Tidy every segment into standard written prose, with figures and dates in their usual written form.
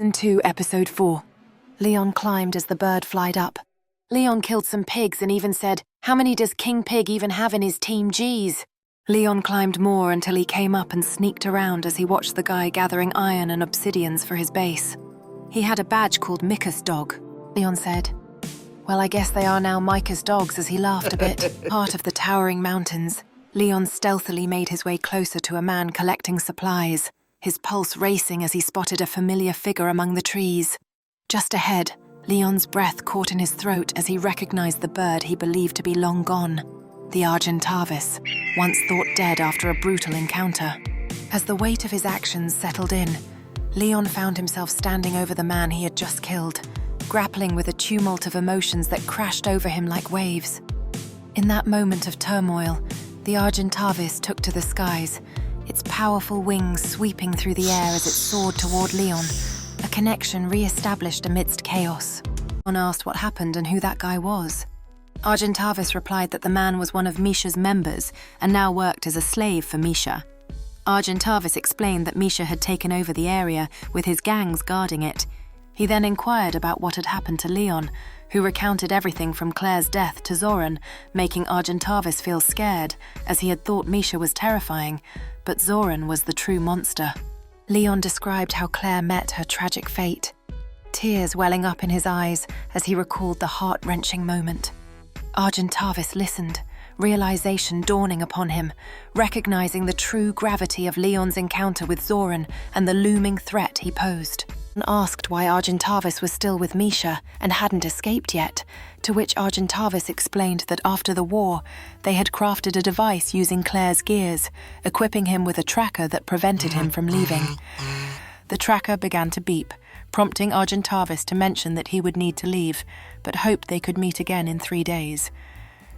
Season 2, Episode 4. Leon climbed as the bird flied up. Leon killed some pigs and even said, "How many does King Pig even have in his team? Geez." Leon climbed more until he came up and sneaked around as he watched the guy gathering iron and obsidians for his base. He had a badge called Micah's dog, Leon said. "Well, I guess they are now Micah's dogs," as he laughed a bit. Part of the towering mountains, Leon stealthily made his way closer to a man collecting supplies, his pulse racing as he spotted a familiar figure among the trees. Just ahead, Leon's breath caught in his throat as he recognized the bird he believed to be long gone, the Argentavis, once thought dead after a brutal encounter. As the weight of his actions settled in, Leon found himself standing over the man he had just killed, grappling with a tumult of emotions that crashed over him like waves. In that moment of turmoil, the Argentavis took to the skies, its powerful wings sweeping through the air as it soared toward Leon, a connection re-established amidst chaos. Leon asked what happened and who that guy was. Argentavis replied that the man was one of Misha's members and now worked as a slave for Misha. Argentavis explained that Misha had taken over the area with his gangs guarding it. He then inquired about what had happened to Leon, who recounted everything from Claire's death to Zoran, making Argentavis feel scared, as he had thought Misha was terrifying, but Zoran was the true monster. Leon described how Claire met her tragic fate, tears welling up in his eyes as he recalled the heart-wrenching moment. Argentavis listened, realization dawning upon him, recognizing the true gravity of Leon's encounter with Zoran and the looming threat he posed. And asked why Argentavis was still with Misha and hadn't escaped yet, to which Argentavis explained that after the war, they had crafted a device using Claire's gears, equipping him with a tracker that prevented him from leaving. The tracker began to beep, prompting Argentavis to mention that he would need to leave, but hoped they could meet again in 3 days.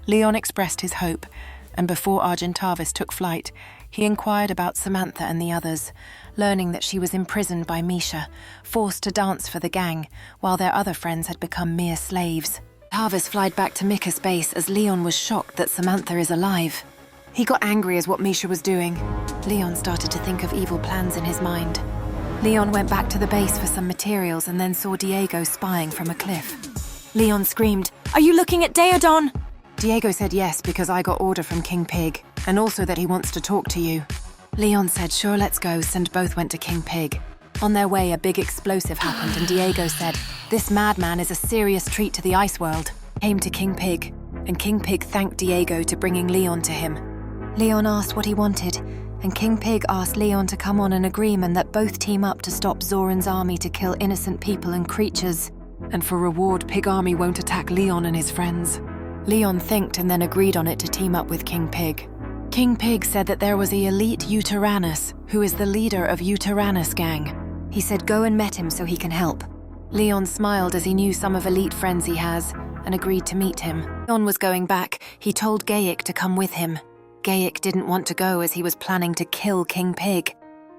Leon expressed his hope, and before Argentavis took flight, he inquired about Samantha and the others, learning that she was imprisoned by Misha, forced to dance for the gang, while their other friends had become mere slaves. Argentavis flied back to Micah's base as Leon was shocked that Samantha is alive. He got angry as what Misha was doing. Leon started to think of evil plans in his mind. Leon went back to the base for some materials and then saw Diego spying from a cliff. Leon screamed, "Are you looking at Deodon?" Diego said yes because I got order from King Pig, and also that he wants to talk to you. Leon said, "Sure, let's go," and both went to King Pig. On their way, a big explosive happened, and Diego said, "This madman is a serious treat to the ice world." Came to King Pig, and King Pig thanked Diego to bringing Leon to him. Leon asked what he wanted, and King Pig asked Leon to come on an agreement that both team up to stop Zoran's army to kill innocent people and creatures, and for reward, Pig Army won't attack Leon and his friends. Leon thinked and then agreed on it to team up with King Pig. King Pig said that there was the elite Uteranus, who is the leader of Uteranus gang. He said go and met him so he can help. Leon smiled as he knew some of elite friends he has, and agreed to meet him. Leon was going back. He told Gaik to come with him. Gaik didn't want to go as he was planning to kill King Pig.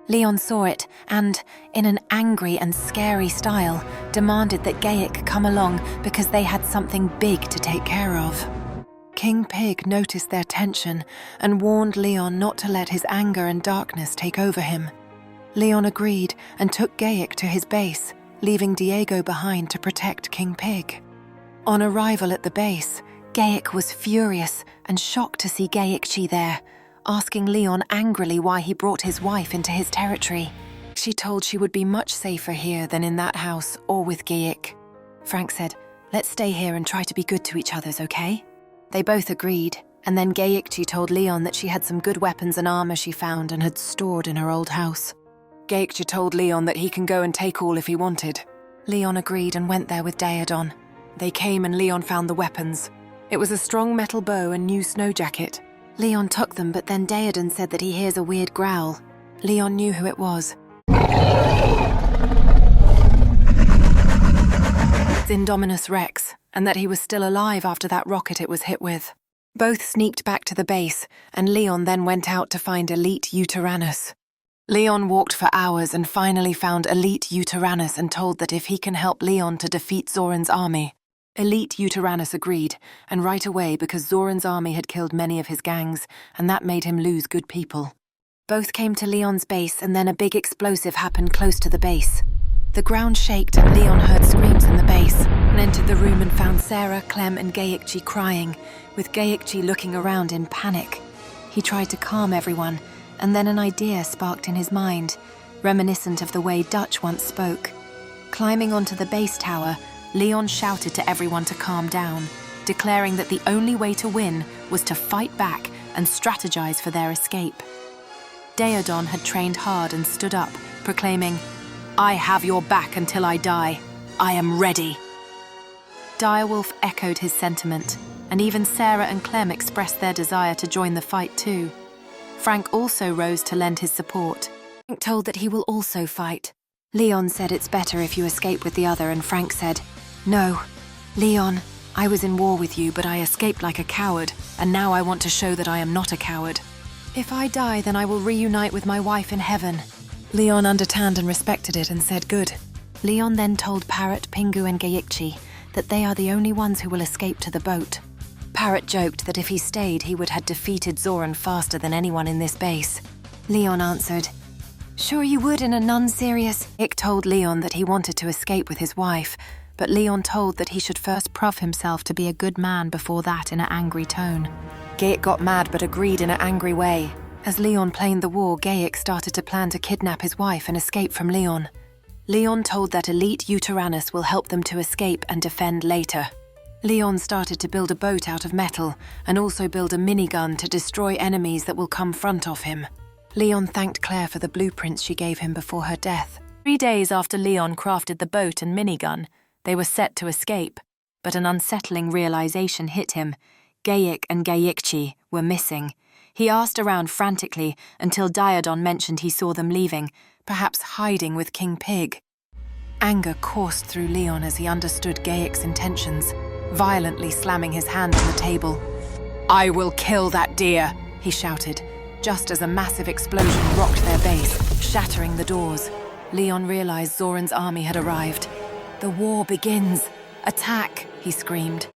Leon saw it and, in an angry and scary style, demanded that Gaik come along because they had something big to take care of. King Pig noticed their tension and warned Leon not to let his anger and darkness take over him. Leon agreed and took Gaik to his base, leaving Diego behind to protect King Pig. On arrival at the base, Gaik was furious and shocked to see Gaikchi there, asking Leon angrily why he brought his wife into his territory. She told she would be much safer here than in that house or with Gaik. Frank said, "Let's stay here and try to be good to each other, okay?" They both agreed, and then Gaikchi told Leon that she had some good weapons and armor she found and had stored in her old house. Gaikchi told Leon that he can go and take all if he wanted. Leon agreed and went there with Deodon. They came and Leon found the weapons. It was a strong metal bow and new snow jacket. Leon took them, but then Deodon said that he hears a weird growl. Leon knew who it was. It's Indominus Rex, and that he was still alive after that rocket it was hit with. Both sneaked back to the base, and Leon then went out to find Elite Uteranus. Leon walked for hours and finally found Elite Uteranus and told that if he can help Leon to defeat Zoran's army. Elite Uteranus agreed, and right away because Zoran's army had killed many of his gangs, and that made him lose good people. Both came to Leon's base, and then a big explosive happened close to the base. The ground shaked and Leon heard screams in the base and entered the room and found Sarah, Clem and Gayikchi crying, with Gayikchi looking around in panic. He tried to calm everyone, and then an idea sparked in his mind, reminiscent of the way Dutch once spoke. Climbing onto the base tower, Leon shouted to everyone to calm down, declaring that the only way to win was to fight back and strategize for their escape. Daedon had trained hard and stood up, proclaiming, "I have your back until I die. I am ready." Direwolf echoed his sentiment, and even Sarah and Clem expressed their desire to join the fight too. Frank also rose to lend his support. Frank told that he will also fight. Leon said it's better if you escape with the other, and Frank said, "No, Leon, I was in war with you, but I escaped like a coward, and now I want to show that I am not a coward. If I die, then I will reunite with my wife in heaven." Leon understood and respected it and said good. Leon then told Parrot, Pingu and Gayikchi that they are the only ones who will escape to the boat. Parrot joked that if he stayed, he would have defeated Zoran faster than anyone in this base. Leon answered, "Sure you would in a non-serious..." Ick told Leon that he wanted to escape with his wife, but Leon told that he should first prove himself to be a good man before that in an angry tone. Gayik got mad but agreed in an angry way. As Leon planned the war, Gayik started to plan to kidnap his wife and escape from Leon. Leon told that elite Uteranus will help them to escape and defend later. Leon started to build a boat out of metal and also build a minigun to destroy enemies that will come front of him. Leon thanked Claire for the blueprints she gave him before her death. 3 days after Leon crafted the boat and minigun, they were set to escape, but an unsettling realization hit him. Gayik and Gayikchi were missing. He asked around frantically until Daedon mentioned he saw them leaving, perhaps hiding with King Pig. Anger coursed through Leon as he understood Gayik's intentions, violently slamming his hand on the table. "I will kill that deer," he shouted, just as a massive explosion rocked their base, shattering the doors. Leon realized Zoran's army had arrived. "The war begins! Attack!" he screamed.